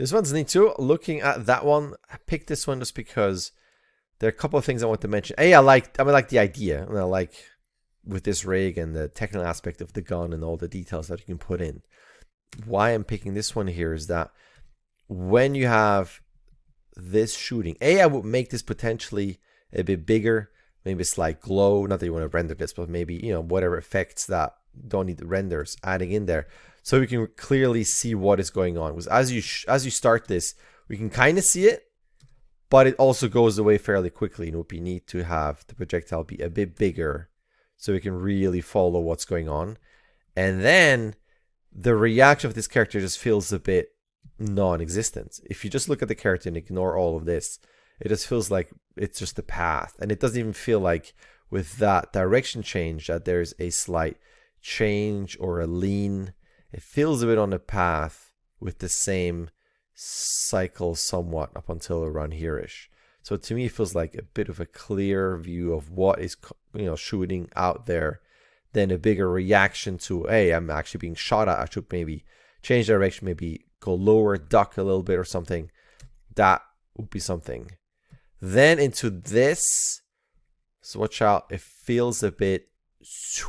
This one's neat too. Looking at that one, I picked this one just because there are a couple of things I want to mention. I like the idea, and I like with this rig and the technical aspect of the gun and all the details that you can put in. Why I'm picking this one here is that when you have this shooting, I would make this potentially a bit bigger, maybe a slight glow. Not that you want to render this, but maybe, you know, whatever effects that don't need the renders adding in there, so we can clearly see what is going on. Because as you start this, we can kind of see it, but it also goes away fairly quickly. And it would be neat to have the projectile be a bit bigger, so we can really follow what's going on. And then the reaction of this character just feels a bit non-existent. If you just look at the character and ignore all of this, it just feels like it's just the path. And it doesn't even feel like with that direction change that there's a slight change or a lean. It feels a bit on the path with the same cycle somewhat up until around here-ish. So to me, it feels like a bit of a clear view of what is, you know, shooting out there, then a bigger reaction to, hey, I'm actually being shot at. I should maybe change direction, maybe go lower, duck a little bit or something. That would be something. Then into this, so watch out. It feels a bit, it's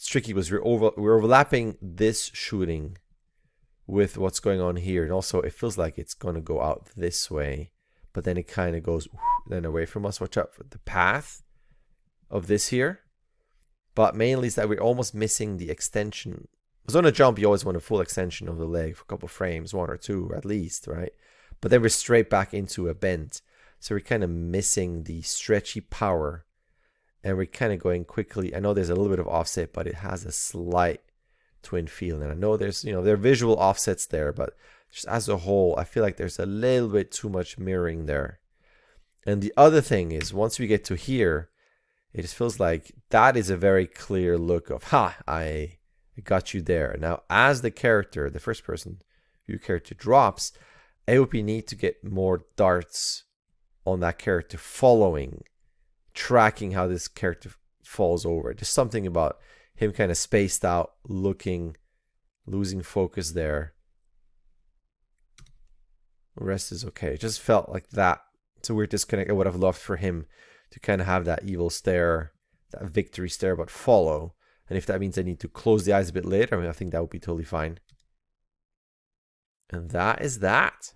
tricky because we're overlapping this shooting with what's going on here, and also it feels like it's going to go out this way, but then it kind of goes then away from us. Watch out for the path of this here. But mainly is that we're almost missing the extension. Because on a jump, you always want a full extension of the leg for a couple of frames, 1 or 2 at least, right? But then we're straight back into a bend. So we're kind of missing the stretchy power. And we're kind of going quickly. I know there's a little bit of offset, but it has a slight twin feel. And I know there's, you know, there are visual offsets there, but just as a whole, I feel like there's a little bit too much mirroring there. And the other thing is, once we get to here, it just feels like that is a very clear look of, ha, I got you there. Now, as the character, the first person view character drops, it would be neat to get more darts on that character following, tracking how this character falls over. There's something about him kind of spaced out, looking, losing focus there. The rest is okay. It just felt like that. It's a weird disconnect. I would have loved for him to kind of have that evil stare, that victory stare, but follow. And if that means I need to close the eyes a bit later, I mean, I think that would be totally fine. And that is that.